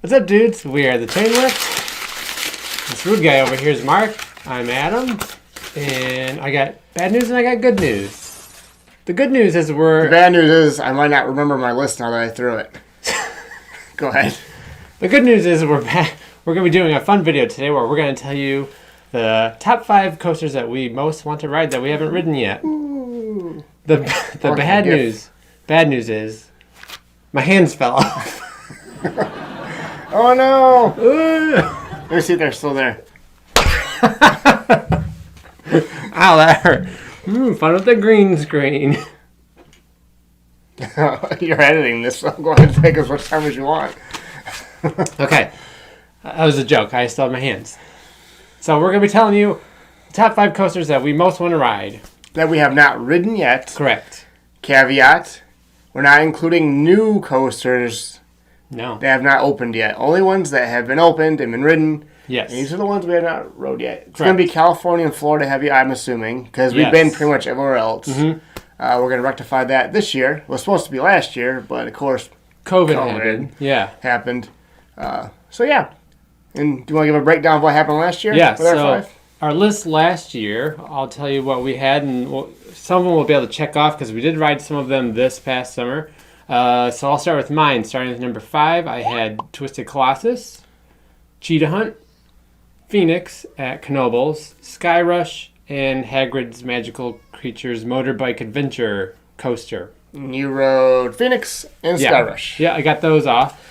What's up, dudes? We are the Chain Lift. This rude guy over here is Mark. I'm Adam. And I got bad news and I got good news. The good news is The bad news is I might not remember my list now that I threw it. Go ahead. The good news is we're back. We're going to be doing a fun video today where we're going to tell you the top 5 coasters that we most want to ride that we haven't ridden yet. Ooh. The bad news. Bad news is my hands fell off. Oh no! Let me see if they're still there. Ow, that hurt. Fun with the green screen. You're editing this, so go ahead and take as much time as you want. Okay. That was a joke. I still have my hands. So we're going to be telling you the top 5 coasters that we most want to ride. That we have not ridden yet. Correct. Caveat, we're not including new coasters No. that have not opened yet. Only ones that have been opened and been ridden. Yes. And these are the ones we have not rode yet. It's going to be California and Florida heavy, I'm assuming, because we've Yes. been pretty much everywhere else. Mm-hmm. We're going to rectify that this year. It was supposed to be last year, but of course, COVID happened. So yeah. And do you want to give a breakdown of what happened last year? Yeah. With our So 5? our list last year, I'll tell you what we had, and some of them we'll be able to check off because we did ride some of them this past summer. So I'll start with mine. Starting with number 5, I had Twisted Colossus, Cheetah Hunt, Phoenix at Knoebels, Sky Rush, and Hagrid's Magical Creatures Motorbike Adventure Coaster. You rode Phoenix and Sky Rush. Yeah, I got those off.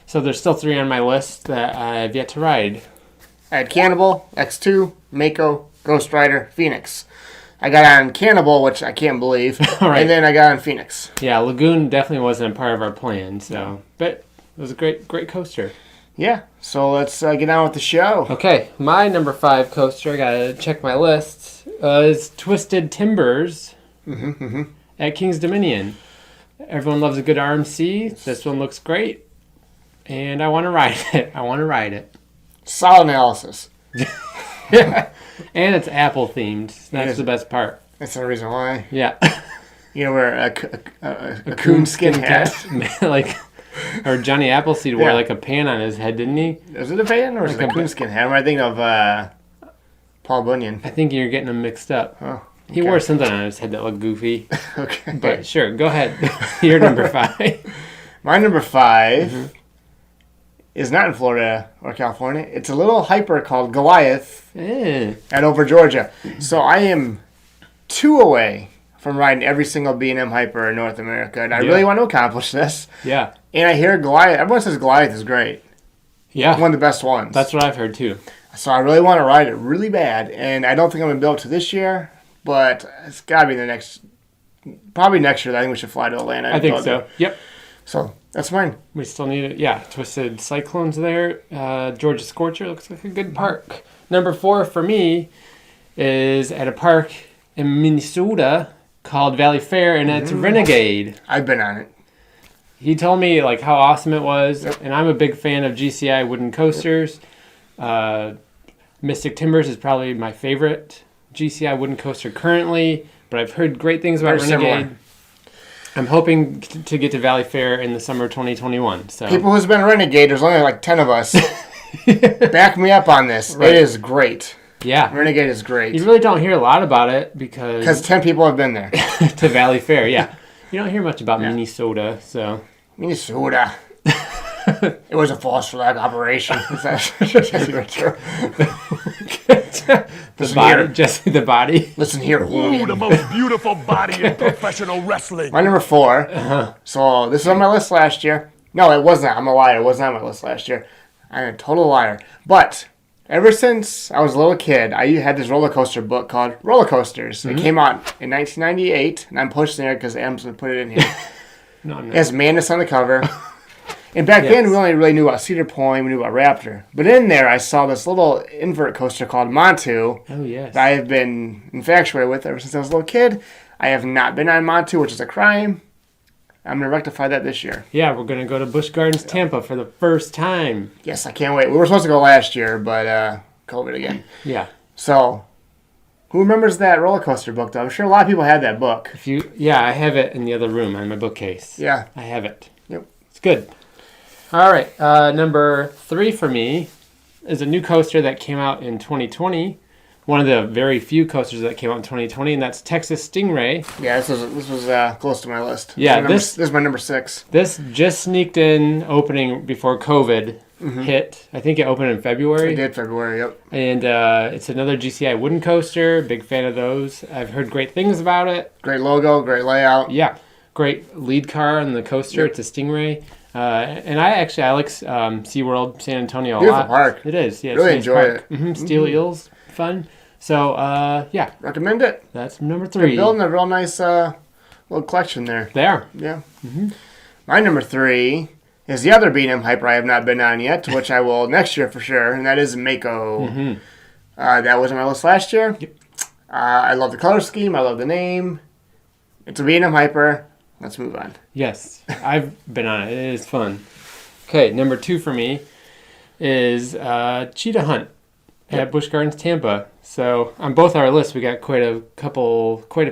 So there's still 3 on my list that I've yet to ride. I had Cannibal, X2, Mako, Ghost Rider, Phoenix. I got on Cannibal, which I can't believe, Right. and then I got on Phoenix. Yeah, Lagoon definitely wasn't a part of our plan, so but it was a great coaster. Yeah, so let's get on with the show. Okay, my number 5 coaster, I gotta check my list, is Twisted Timbers at King's Dominion. Everyone loves a good RMC. This one looks great, and I want to ride it. Solid analysis. And it's Apple themed. That's the best part. That's the reason why. Yeah. You know, wear a coonskin hat. Or Johnny Appleseed wore like a pan on his head, didn't he? Is it a fan or is it a coonskin hat? I think of Paul Bunyan. I think you're getting them mixed up. Oh, He wore something on his head that looked goofy. Okay. But sure, go ahead. You're number 5. My number 5 is not in Florida or California. It's a little hyper called Goliath at Over, Georgia. So I am 2 away from riding every single B&M hyper in North America, and I really want to accomplish this. Yeah. And I hear Goliath. Everyone says Goliath is great. Yeah. One of the best ones. That's what I've heard too. So I really want to ride it really bad, and I don't think I'm going to be able to this year, but it's got to be probably next year. I think we should fly to Atlanta. I think so. Yep. So that's mine. We still need it. Yeah. Twisted Cyclones there. Georgia Scorcher looks like a good park. Number 4 for me is at a park in Minnesota called Valley Fair, and it's Renegade. I've been on it. He told me like how awesome it was, and I'm a big fan of GCI wooden coasters. Mystic Timbers is probably my favorite GCI wooden coaster currently, but I've heard great things about Renegade. Similar. I'm hoping to get to Valley Fair in the summer of 2021. So People who's been Renegade, there's only like 10 of us. Back me up on this. Right. It is great. yeah, Renegade is great. you really don't hear a lot about it because 10 people have been there. to Valley Fair. Yeah, you don't hear much about Minnesota. So Minnesota. It was a false flag operation. Jesse the Body. Listen here. Ooh, the most beautiful body in professional wrestling. My number 4. So this is on my list last year. No, it wasn't. I'm a liar. It wasn't on my list last year. I'm a total liar. But ever since I was a little kid, I had this roller coaster book called Roller Coasters. It came out in 1998, and I'm pushing it because Am's going to put it in here. No, It has Madness on the cover. And back then, we only really knew about Cedar Point, we knew about Raptor. But in there, I saw this little invert coaster called Montu Oh yes. that I have been infatuated with ever since I was a little kid. I have not been on Montu, which is a crime. I'm going to rectify that this year. Yeah, we're going to go to Busch Gardens, Tampa for the first time. Yes, I can't wait. We were supposed to go last year, but COVID again. Yeah. So, who remembers that roller coaster book, though? I'm sure a lot of people had that book. Yeah, I have it in the other room on my bookcase. Yeah. I have it. Yep. It's good. All right. Number 3 for me is a new coaster that came out in 2020. One of the very few coasters that came out in 2020, and that's Texas Stingray. Yeah, this was close to my list. Yeah, this is my number 6. This just sneaked in opening before COVID hit. I think it opened in February. It did February, yep. And it's another GCI wooden coaster. Big fan of those. I've heard great things about it. Great logo, great layout. Yeah, great lead car on the coaster. Yep. It's a Stingray. And I like SeaWorld San Antonio a Beautiful lot. park. It is. Yeah, Really it's a nice enjoy park. Steel Eels, fun. So, yeah, Recommend it. that's number They're 3. building a real nice little collection there. There. Yeah. My number 3 is the other B&M Hyper I have not been on yet, which I will next year for sure, and that is Mako. That was on my list last year. Yep. I love the color scheme. I love the name. It's a B&M Hyper. Let's move on. Yes, I've been on it. It is fun. Okay, number 2 for me is Cheetah Hunt at Busch Gardens, Tampa. So on both our lists, we got quite a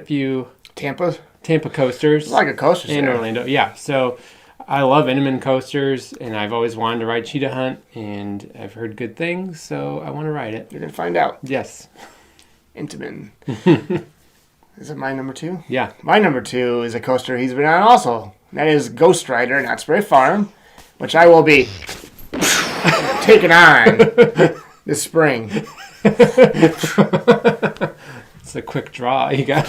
few Tampa? Tampa coasters. It's like a coaster in there. Orlando. Yeah, so I love Intamin coasters, and I've always wanted to ride Cheetah Hunt, and I've heard good things, so I want to ride it. You're going to find out. Yes. Intamin. Is it my number 2? Yeah. My number 2 is a coaster he's been on also. That is Ghost Rider at Spray Farm, which I will be taking on this spring. It's a quick draw you got.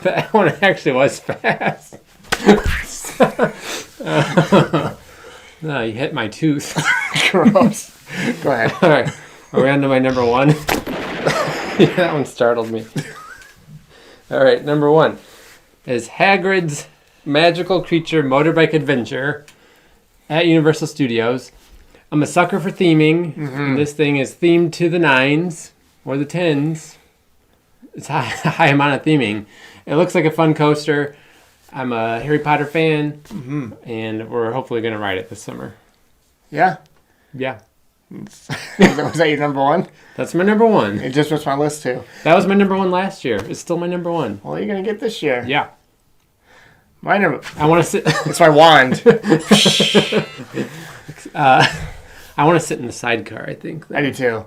That one actually was fast. No, you hit my tooth. Gross. Go ahead. All right, are we on to my number 1? Yeah, that one startled me. All right, number 1 is Hagrid's Magical Creature Motorbike Adventure at Universal Studios. I'm a sucker for theming. And this thing is themed to the 9s or the 10s. It's high amount of theming. It looks like a fun coaster. I'm a Harry Potter fan, and we're hopefully going to ride it this summer. Yeah? Yeah, Was that your number 1? that's my number 1. It just was my list too. That was my number 1 last year. It's still my number 1. Well, you're going to get this year. Yeah. My number... I want to sit. It's my wand. I want to sit in the sidecar. I think, I do too.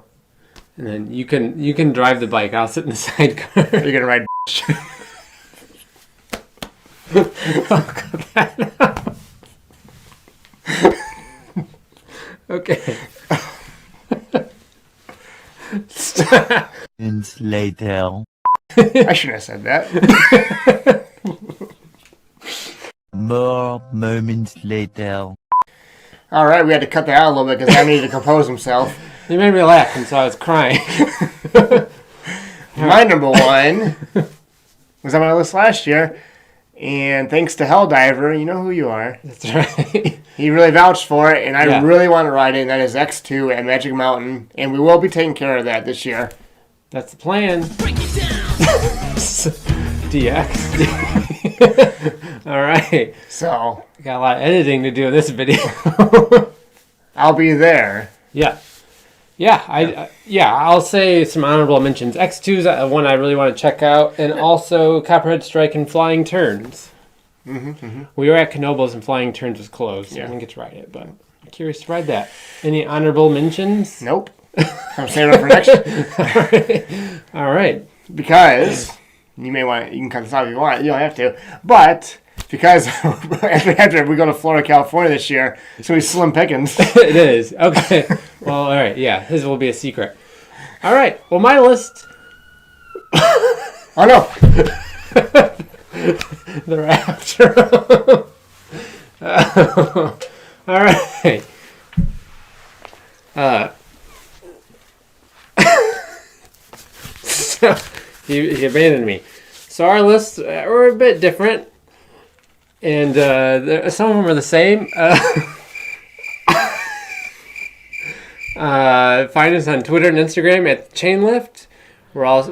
and then you can drive the bike. I'll sit in the sidecar. You're going to ride... Okay. Moments later. I shouldn't have said that. More moments later. All right, we had to cut that out a little bit because I needed to compose himself. You made me laugh, and so I was crying. My number 1 was on my list last year, and thanks to Helldiver, you know who you are. That's right. He really vouched for it, and I Yeah. really want to ride it, and that is X2 at Magic Mountain, and we will be taking care of that this year. That's the plan. DX. All right. So, Got a lot of editing to do in this video. I'll be there. Yeah. I'll say some honorable mentions. X2 is one I really want to check out, and also Copperhead Strike and Flying Turns. We were at Knoebels and Flying Turns was closed, so I didn't get to ride it, but I'm curious to ride that. Any honorable mentions? Nope. I'm saving it for next year. All right. Because, you can cut this off if you want, you don't have to, but... Because after we go to Florida, California this year, it's going to be slim pickings. It is. Okay. Well, all right. Yeah, his will be a secret. All right. Well, my list. Oh, no. The Raptor. All right. So, he abandoned me. So our lists are a bit different. And some of them are the same. Find us on Twitter and Instagram at Chainlift.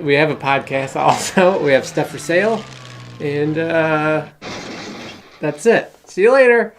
We have a podcast also. We have stuff for sale. And that's it. See you later.